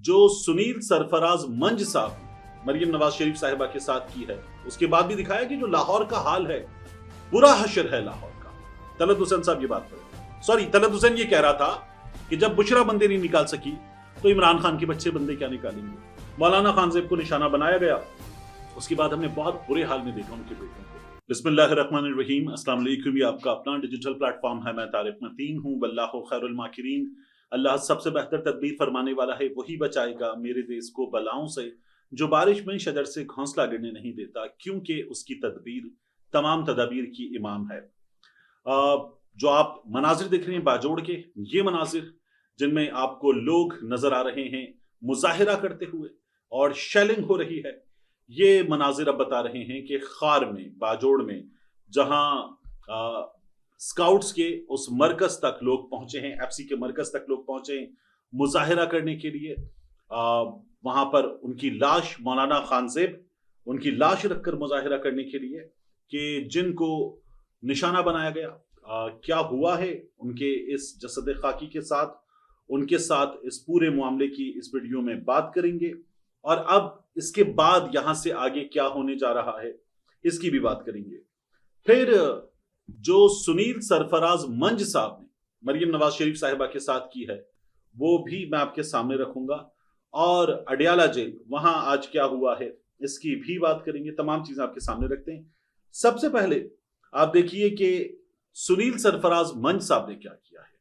जो सुनील सरफराज मंज साहब मरियम नवाज शरीफ साहिबा के साथ की है, उसके बाद भी दिखाया कि जो लाहौर का हाल है, बुरा हशर है लाहौर का। तलत हुसैन साहब ये बात करें, सॉरी तलत हुसैन ये कह रहा था कि जब बुशरा बंदे नहीं निकाल सकी तो इमरान खान के बच्चे बंदे क्या निकालेंगे। मौलाना खानजेब को निशाना बनाया गया, उसके बाद हमने बहुत बुरे हाल में देखा उनके बेटों को। बिस्मिल्लाहिर्रहमानिर्रहीम, अस्सलाम वालेकुम। ये आपका अपना डिजिटल प्लेटफॉर्म है, मैं तारिक मतीन हूँ। वल्लाहु खैरुल माकिरीन, अल्लाह सबसे बेहतर तदबीर फरमाने वाला है, वही बचाएगा मेरे देश को बलाओं से। जो बारिश में शजर से घोंसला गिरने नहीं देता, क्योंकि उसकी तदबीर तमाम तदाबीर की इमाम है। जो आप मनाजिर देख रहे हैं बाजोड़ के, ये मनाजिर जिनमें आपको लोग नजर आ रहे हैं मुजाहिरा करते हुए और शेलिंग हो रही है, ये मनाजिर अब बता रहे हैं कि खार में, बाजोड़ में, जहां स्काउट्स के उस मरकज तक लोग पहुंचे हैं, एफसी के मरकज तक लोग पहुंचे हैं मुजाहिरा करने के लिए। वहां पर उनकी लाश, मौलाना खानजेब उनकी लाश रखकर मुजाहिरा करने के लिए कि जिनको निशाना बनाया गया। क्या हुआ है उनके इस जसद खाकी के साथ, उनके साथ इस पूरे मामले की इस वीडियो में बात करेंगे। और अब इसके बाद यहां से आगे क्या होने जा रहा है, इसकी भी बात करेंगे। फिर जो सुनील सरफराज मंज साहब ने मरियम नवाज शरीफ साहिबा के साथ की है, वो भी मैं आपके सामने रखूंगा। और अडियाला जेल, वहां आज क्या हुआ है, इसकी भी बात करेंगे। तमाम चीजें आपके सामने रखते हैं। सबसे पहले आप देखिए कि सुनील सरफराज मंज साहब ने क्या किया है।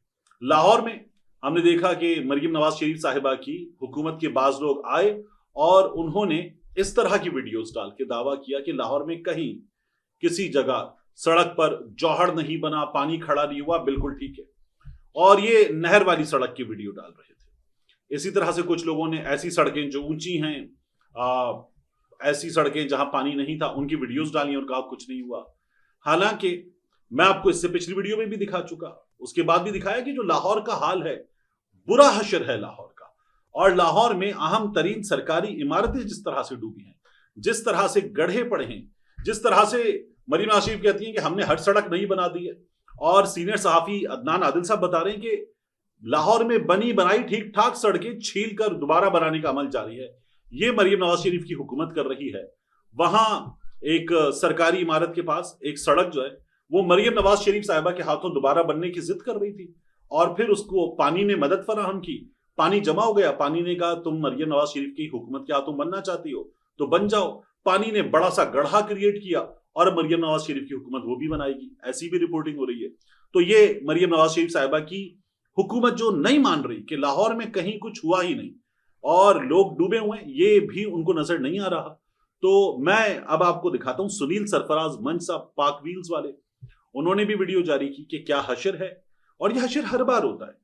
लाहौर में हमने देखा कि मरियम नवाज शरीफ साहिबा की हुकूमत के बाज लोग आए और उन्होंने इस तरह की वीडियोस डाल के दावा किया कि लाहौर में कहीं किसी जगह सड़क पर जौहर नहीं बना, पानी खड़ा नहीं हुआ, बिल्कुल ठीक है। और ये नहर वाली सड़क की वीडियो डाल रहे थे। इसी तरह से कुछ लोगों ने ऐसी सड़कें जो ऊंची हैं, ऐसी सड़कें जहां पानी नहीं था, उनकी वीडियोस डाली और कहा कुछ नहीं हुआ। हालांकि मैं आपको इससे पिछली वीडियो में भी दिखा चुका, उसके बाद भी दिखाया कि जो लाहौर का हाल है, बुरा हशर है लाहौर का। और लाहौर में अहम तरीन सरकारी इमारतें जिस तरह से डूबी हैं, जिस तरह से गड्ढे पड़े हैं, जिस तरह से मरीम आशिफ कहती हैं कि हमने हर सड़क नहीं बना दी है। और सीनियर सहाफी अदनान आदिल साहब बता रहे हैं कि लाहौर में बनी बनाई ठीक ठाक सड़कें छील कर दोबारा बनाने का अमल जारी है। ये मरियम नवाज शरीफ की हुकूमत कर रही है। वहां एक सरकारी इमारत के पास एक सड़क जो है, वो मरियम नवाज शरीफ साहिबा के हाथों दोबारा बनने की जिद कर रही थी। और फिर उसको पानी ने मदद फराहम की, पानी जमा हो गया। पानी ने कहा तुम मरियम नवाज शरीफ की हुकूमत के हाथों बनना चाहती हो तो बन जाओ। पानी ने बड़ा सा गड्ढा क्रिएट किया और मरियम नवाज शरीफ की हुकूमत वो भी बनाएगी, ऐसी भी रिपोर्टिंग हो रही है। तो ये मरियम नवाज शरीफ साहिबा की हुकूमत जो नहीं मान रही कि लाहौर में कहीं कुछ हुआ ही नहीं और लोग डूबे हुए हैं, ये भी उनको नजर नहीं आ रहा। तो मैं अब आपको दिखाता हूं सुनील सरफराज मंज साहब, पाक व्हील्स वाले, उन्होंने भी वीडियो जारी की कि क्या हशर है। और यह हशर हर बार होता है।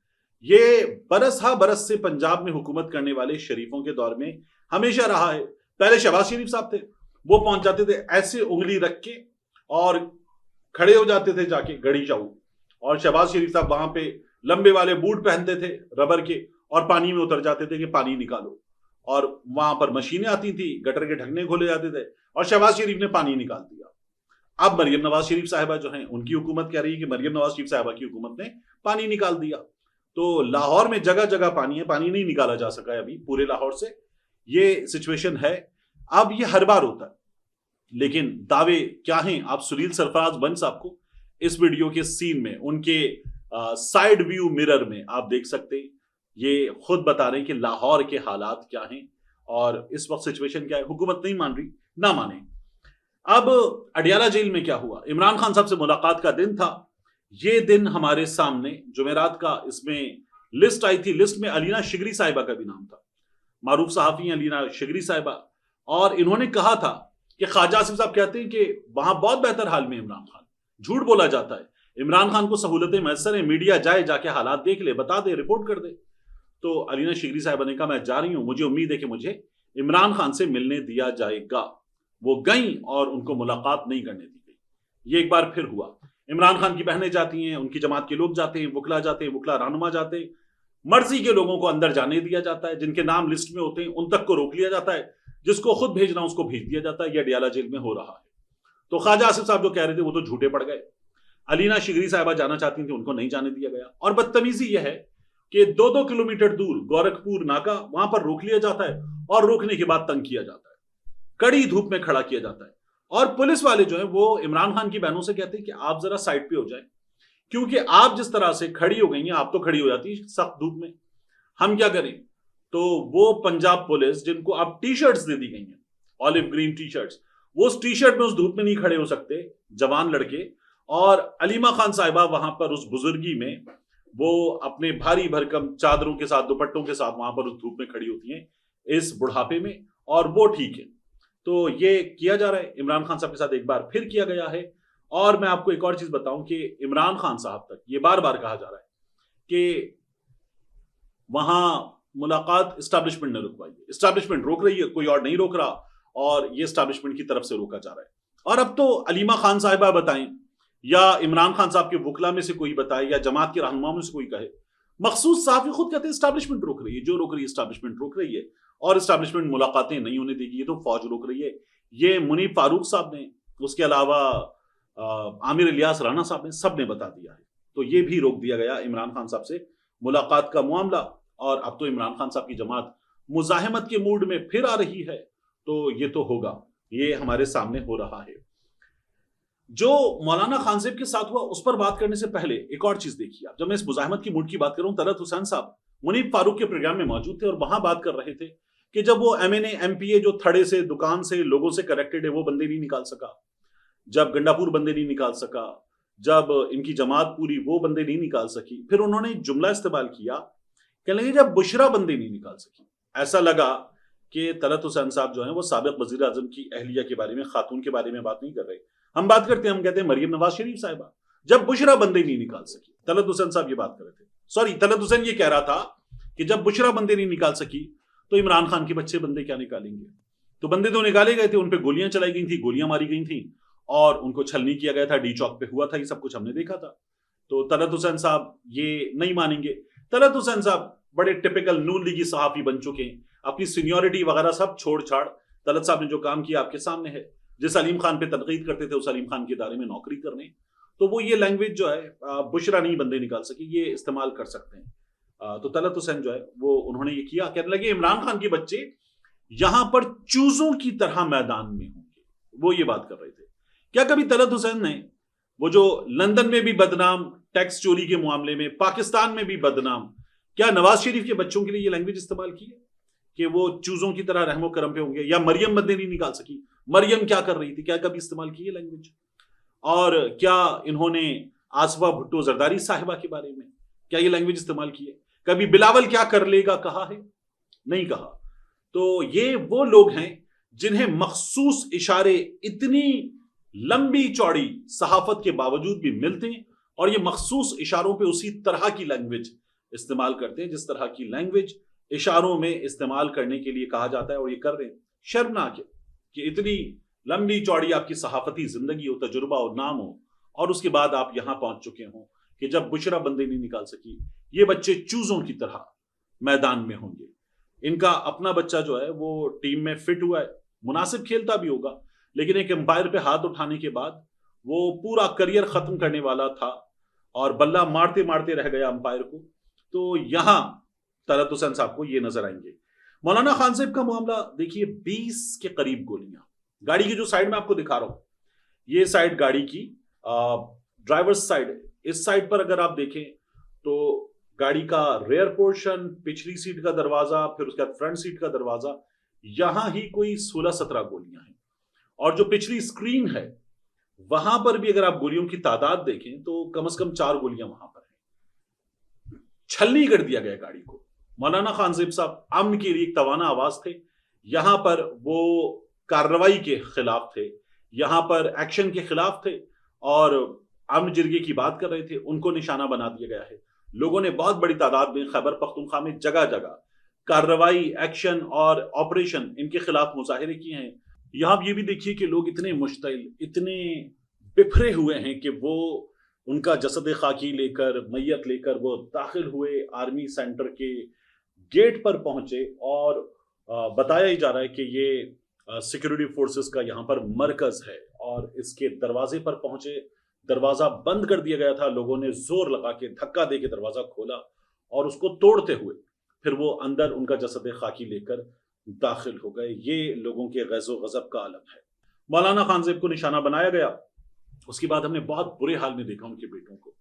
ये बरस हा बरस से पंजाब में हुकूमत करने वाले शरीफों के दौर में हमेशा रहा है। पहले शहबाज शरीफ साहब थे, वो पहुंच जाते थे ऐसे उंगली रख के और खड़े हो जाते थे जाके गड़ी चाऊ, और शहबाज शरीफ साहब वहां पे लंबे वाले बूट पहनते थे रबर के और पानी में उतर जाते थे कि पानी निकालो। और वहां पर मशीनें आती थी, गटर के ढकने खोले जाते थे और शहबाज शरीफ ने पानी निकाल दिया। अब मरियम नवाज शरीफ साहिबा जो हैं, उनकी हुकूमत कह रही है कि मरियम नवाज शरीफ साहिबा की हुकूमत ने पानी निकाल दिया। तो लाहौर में जगह जगह पानी है, पानी नहीं निकाला जा सका है अभी पूरे लाहौर से। ये सिचुएशन है। अब ये हर बार होता है, लेकिन दावे क्या हैं, आप सुनील सरफराज मंज साहब को इस वीडियो के सीन में, उनके साइड व्यू मिरर में आप देख सकते हैं। ये खुद बता रहे हैं कि लाहौर के हालात क्या हैं और इस वक्त सिचुएशन क्या है। हुकूमत नहीं मान रही, ना माने। अब अडियाला जेल में क्या हुआ, इमरान खान साहब से मुलाकात का दिन था। ये दिन हमारे सामने जुमेरात का, इसमें लिस्ट आई थी। लिस्ट में अलीना शिगरी साहिबा का भी नाम था, मारूफ सहाफी अलीना शिगरी साहिबा। और इन्होंने कहा था कि ख्वाजा आसिफ साहब कहते हैं कि वहां बहुत बेहतर हाल में इमरान खान, झूठ बोला जाता है। इमरान खान को सहूलतें मैसर है, मीडिया जाए, जाके हालात देख ले, बता दे, रिपोर्ट कर दे। तो अलीना शिगरी साहिबा ने कहा मैं जा रही हूं, मुझे उम्मीद है कि मुझे इमरान खान से मिलने दिया जाएगा। वो गई और उनको मुलाकात नहीं करने दी गई। ये एक बार फिर हुआ। इमरान खान की बहनें जाती हैं, उनकी जमात के लोग जाते हैं, वुकला जाते हैं, वुकला रहनुमा जाते हैं। मर्जी के लोगों को अंदर जाने दिया जाता है, जिनके नाम लिस्ट में होते हैं उन तक को रोक लिया जाता है, जिसको खुद भेजना उसको भेज दिया जाता है। यह अडियाला जेल में हो रहा है। तो ख्वाजा आसिफ साहब जो कह रहे थे वो तो झूठे पड़ गए। अलीना शिगरी साहिबा जाना चाहती थी, उनको नहीं जाने दिया गया। और बदतमीजी यह है, कि 2-2 किलोमीटर दूर गोरखपुर नाका, वहां पर रोक लिया जाता है और रोकने के बाद तंग किया जाता है, कड़ी धूप में खड़ा किया जाता है। और पुलिस वाले जो है वो इमरान खान की बहनों से कहते हैं कि आप जरा साइड पे हो जाए, क्योंकि आप जिस तरह से खड़ी हो गई हैं, आप तो खड़ी हो जाती है सख्त धूप में, हम क्या करें। तो वो पंजाब पुलिस, जिनको अब टी शर्ट्स दे दी गई हैं, ऑलिव ग्रीन टी शर्ट्स, वो उस टी शर्ट में उस धूप में नहीं खड़े हो सकते जवान लड़के। और अलीमा खान साहिबा वहां पर उस बुजुर्गी में वो अपने भारी भरकम चादरों के साथ, दुपट्टों के साथ वहां पर उस धूप में खड़ी होती हैं इस बुढ़ापे में, और वो ठीक है। तो ये किया जा रहा है इमरान खान साहब के साथ, एक बार फिर किया गया है। और मैं आपको एक और चीज बताऊं कि इमरान खान साहब तक ये बार बार कहा जा रहा है कि वहां मुलाकात एस्टैब्लिशमेंट ने रुकवाई है, एस्टैब्लिशमेंट रोक रही है, कोई और नहीं रोक रहा, और ये एस्टैब्लिशमेंट की तरफ से रोका जा रहा है। और अब तो अलीमा खान साहिबा बताएं या इमरान खान साहब के वकला में से कोई बताए या जमात के रहनुमा में से कोई कहे, मखसूस साहब खुद कहते हैं एस्टैब्लिशमेंट रोक रही है, जो रोक रही है एस्टैब्लिशमेंट रोक रही है, और एस्टैब्लिशमेंट मुलाकातें नहीं होने देगी, ये तो फौज रोक रही है। ये मुनीब फारूक साहब ने, उसके अलावा आमिर इलियास राणा साहब ने, सब ने बता दिया है। तो ये भी रोक दिया गया इमरान खान साहब से मुलाकात का मामला। और अब तो इमरान खान साहब की जमात मुजाहिमत के मूड में फिर आ रही है, तो ये तो होगा, ये हमारे सामने हो रहा है। जो मौलाना खान साहब के साथ हुआ उस पर बात करने से पहले एक और चीज देखिए आप। जब मैं इस मुजाहिमत की मूड की बात कर रहा हूं, तलत हुसैन साहब मुनीब फारूक के प्रोग्राम में मौजूद थे और वहां बात कर रहे थे कि जब वो MNA MPA जो थड़े से, दुकान से, लोगों से कनेक्टेड है, वो बंदे नहीं निकाल सका, जब गंडापुर बंदे नहीं निकाल सका, जब इनकी जमात पूरी वो बंदे नहीं निकाल सकी, फिर उन्होंने जुमला इस्तेमाल किया, कहने लगे जब बुशरा बंदे नहीं निकाल सकी। ऐसा लगा कि तलत हुसैन साहब जो है वो साबिक वजीर आजम की अहलिया के बारे में, खातून के बारे में बात नहीं कर रहे। हम बात करते हैं, हम कहते हैं मरियम नवाज शरीफ साहिबा जब बुशरा बंदे नहीं निकाल सकी, तलत हुसैन साहब ये बात कर रहे थे। सॉरी, तलत हुसैन ये कह रहा था कि जब बुशरा बंदे नहीं निकाल सकी तो इमरान खान के बच्चे बंदे क्या निकालेंगे। तो बंदे तो निकाले गए थे, उन पर गोलियां चलाई गई थी, गोलियां मारी गई थी, और उनको छलनी किया गया था, डी चौक पे हुआ था, ये सब कुछ हमने देखा था। तो तलत हुसैन साहब ये नहीं मानेंगे। तलत हुसैन साहब बड़े टिपिकल नून लीगी सहाफी बन चुके हैं, अपनी सीनियोरिटी वगैरह सब छोड़ छाड़ तलत साहब ने जो काम किया आपके सामने है। जिस सलीम खान पे तनकीद करते थे उस सलीम खान के दायरे में नौकरी करने, तो वो ये लैंग्वेज जो है बुशरा नहीं बंदे निकाल सके, ये इस्तेमाल कर सकते हैं। तो तलत हुसैन जो है वो उन्होंने ये किया, कहने लगे इमरान खान के बच्चे यहां पर चूजों की तरह मैदान में होंगे, वो ये बात कर रहे थे। क्या कभी तलत हुसैन ने, वो जो लंदन में भी बदनाम टैक्स चोरी के मामले में, पाकिस्तान में भी बदनाम, क्या नवाज शरीफ के बच्चों के लिए ये लैंग्वेज इस्तेमाल की है कि वो चूजों की तरह रहमो करम पे होंगे? या मरियम बंदे नहीं निकाल सकी, मरियम क्या कर रही थी, क्या कभी इस्तेमाल की है लैंग्वेज? और क्या इन्होंने आसफा भुट्टो जरदारी साहिबा के बारे में क्या ये लैंग्वेज इस्तेमाल की है? कभी बिलावल क्या कर लेगा कहा है? नहीं कहा। तो ये वो लोग हैं जिन्हें मखसूस इशारे इतनी लंबी चौड़ी सहाफत के बावजूद भी मिलते हैं, और ये मखसूस इशारों पे उसी तरह की लैंग्वेज इस्तेमाल करते हैं जिस तरह की लैंग्वेज इशारों में इस्तेमाल करने के लिए कहा जाता है, और ये कर रहे हैं। शर्मनाक है कि इतनी लंबी चौड़ी आपकी सहाफती जिंदगी हो, तजुर्बा हो, नाम हो, और उसके बाद आप यहां पहुंच चुके हो कि जब बुशरा बंदे नहीं निकाल सकी, ये बच्चे चूजों की तरह मैदान में होंगे। इनका अपना बच्चा जो है वो टीम में फिट हुआ है, मुनासिब खेलता भी होगा, लेकिन एक एम्पायर पे हाथ उठाने के बाद वो पूरा करियर खत्म करने वाला था और बल्ला मारते मारते रह गया अंपायर को। तो यहां तलत हुसैन साहब को ये नजर आएंगे। मौलाना खान साहब का मामला देखिए, 20 के करीब गोलियां, गाड़ी की जो साइड में आपको दिखा रहा हूं, ये साइड गाड़ी की ड्राइवर्स साइड है। इस साइड पर अगर आप देखें तो गाड़ी का रेयर पोर्शन, पिछली सीट का दरवाजा, फिर उसके बाद फ्रंट सीट का दरवाजा, यहां ही कोई 16-17 गोलियां हैं। और जो पिछली स्क्रीन है वहां पर भी अगर आप गोलियों की तादाद देखें तो कम से कम 4 गोलियां वहां पर हैं। छलनी कर दिया गया गाड़ी को। मौलाना खान साहब अमन के लिए एक तवाना आवाज थे, यहां पर वो कार्रवाई के खिलाफ थे, यहां पर एक्शन के खिलाफ थे, और अमन जिरगे की बात कर रहे थे, उनको निशाना बना दिया गया है। लोगों ने बहुत बड़ी तादाद में खैबर पख्तूनख्वा में जगह जगह कार्रवाई, एक्शन और ऑपरेशन इनके खिलाफ मुजाहिरे किए हैं। यहां आप ये भी देखिए कि लोग इतने मुश्तिल, इतने बिखरे हुए हैं कि वो उनका जसद खाकी लेकर, मैयत लेकर वो दाखिल हुए आर्मी सेंटर के गेट पर पहुंचे, और बताया ही जा रहा है कि ये सिक्योरिटी फोर्सेस का यहाँ पर मरकज है, और इसके दरवाजे पर पहुंचे, दरवाजा बंद कर दिया गया था, लोगों ने जोर लगा के धक्का दे के दरवाजा खोला, और उसको तोड़ते हुए फिर वो अंदर उनका जसद खाकी लेकर दाखिल हो गए। ये लोगों के गैज़ो गज़ब का आलम है। मौलाना खानजेब को निशाना बनाया गया। उसके बाद हमने बहुत बुरे हाल में देखा उनके बेटों को।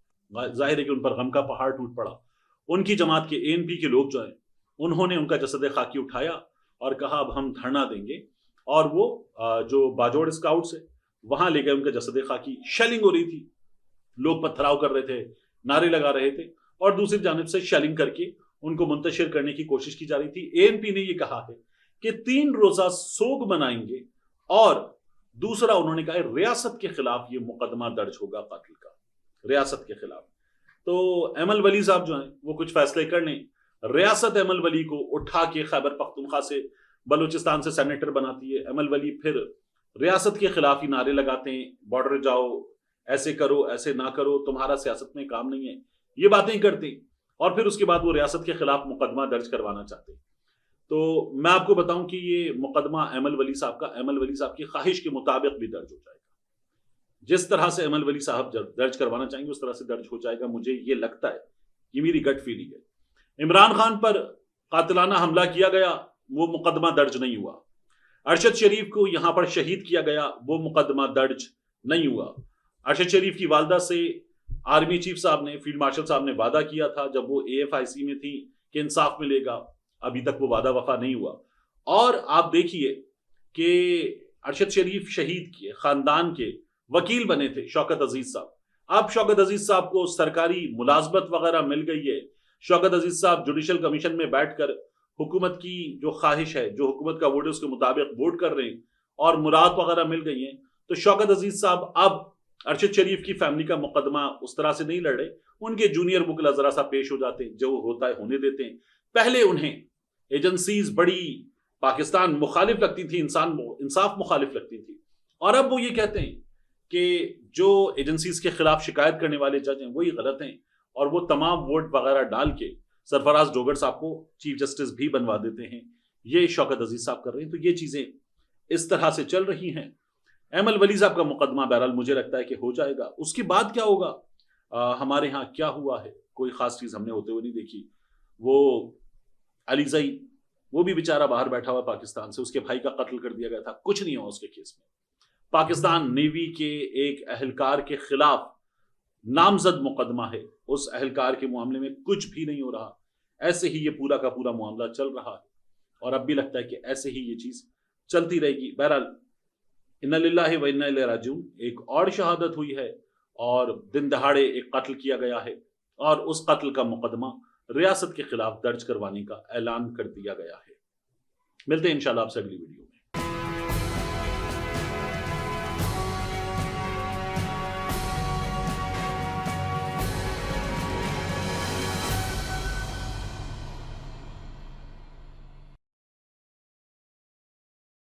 जाहिर है कि उन पर गम का पहाड़ टूट पड़ा। उनकी जमात के एएनपी के लोग जो हैं उन्होंने उनका जसद खाकी उठाया और कहा अब हम धरना देंगे, और वो जो बाजोड़ स्काउट्स है वहां ले गए उनका जसद खाकी। शेलिंग हो रही थी, लोग पथराव कर रहे थे, नारे लगा रहे थे, और दूसरी जानिब से शेलिंग करके उनको मुंतशिर करने की कोशिश की जा रही थी। एएनपी ने यह कहा है कि 3 रोजा सोग मनाएंगे, और दूसरा उन्होंने कहा है रियासत के खिलाफ ये मुकदमा दर्ज होगा कत्ल का, रियासत के खिलाफ। तो एमल वली साहब जो हैं वो कुछ फैसले कर लें। रियासत एमल वली को उठा के खैबर पख्तूनख्वा से, बलूचिस्तान से सेनेटर बनाती है। एमल वली फिर रियासत के खिलाफ ही नारे लगाते हैं, बॉर्डर जाओ, ऐसे करो, ऐसे ना करो, तुम्हारा सियासत में काम नहीं है, ये बातें करते। और फिर उसके बाद वो रियासत के खिलाफ मुकदमा दर्ज करवाना चाहते। तो मैं आपको बताऊं कि ये मुकदमा एमल वली साहब का, एमल वली साहब की ख्वाहिश के मुताबिक भी दर्ज हो जाएगा। जिस तरह से एमल वली साहब दर्ज करवाना चाहेंगे उस तरह से दर्ज हो जाएगा, मुझे ये लगता है, ये मेरी गट फीलिंग है। इमरान खान पर कातिलाना हमला किया गया, वो मुकदमा दर्ज नहीं हुआ। अरशद शरीफ को यहां पर शहीद किया गया, वो मुकदमा दर्ज नहीं हुआ। अरशद शरीफ की वालदा से आर्मी चीफ साहब ने, फील्ड मार्शल साहब ने वादा किया था जब वो AFIC में थी कि इंसाफ मिलेगा, अभी तक वो वादा वफा नहीं हुआ। और आप देखिए कि अरशद शरीफ शहीद के खानदान के वकील बने थे शौकत अजीज साहब। अब शौकत अजीज साहब को सरकारी मुलाजमत वगैरह मिल गई है। शौकत अजीज साहब जुडिशल कमीशन में बैठकर हुकूमत की जो ख्वाहिश है, जो हुकूमत का वोट है, उसके मुताबिक वोट कर रहे हैं, और मुराद वगैरह मिल गई हैं। तो शौकत अजीज साहब अब अरशद शरीफ की फैमिली का मुकदमा उस तरह से नहीं लड़ रहे, उनके जूनियर मुकला जरा सा पेश हो जाते हैं, जो होता है होने देते हैं। पहले उन्हें एजेंसीज बड़ी पाकिस्तान मुखालिफ लगती थी, इंसाफ मुखालिफ लगती थी, और अब वो ये कहते हैं कि जो एजेंसीज के खिलाफ शिकायत करने वाले जज हैं वही गलत हैं, और वो तमाम वोट वगैरह डाल के सरफराज डोगर साहब को चीफ जस्टिस भी बनवा देते हैं। ये शौकत अजीज साहब कर रहे हैं। तो ये चीजें इस तरह से चल रही हैं। एमल वली साहब का मुकदमा बहरहाल मुझे लगता है कि हो जाएगा। उसके बाद क्या होगा, हमारे यहाँ क्या हुआ है, कोई खास चीज हमने होते हुए नहीं देखी। वो अलीजई, वो भी बेचारा बाहर बैठा हुआ पाकिस्तान से, उसके भाई का कत्ल कर दिया गया था, कुछ नहीं हुआ उसके केस में। पाकिस्तान नेवी के एक अहलकार के खिलाफ नामजद मुकदमा है, उस अहलकार के मामले में कुछ भी नहीं हो रहा। ऐसे ही ये पूरा का पूरा मामला चल रहा है, और अब भी लगता है कि ऐसे ही ये चीज चलती रहेगी। बहरहाल इन्ना लिल्लाहि व इन्ना इलैहि राजिऊन, एक और शहादत हुई है, और दिन दहाड़े एक कत्ल किया गया है, और उस कत्ल का मुकदमा रियासत के खिलाफ दर्ज करवाने का ऐलान कर दिया गया है। मिलते हैं इंशाल्लाह आपसे अगली वीडियो।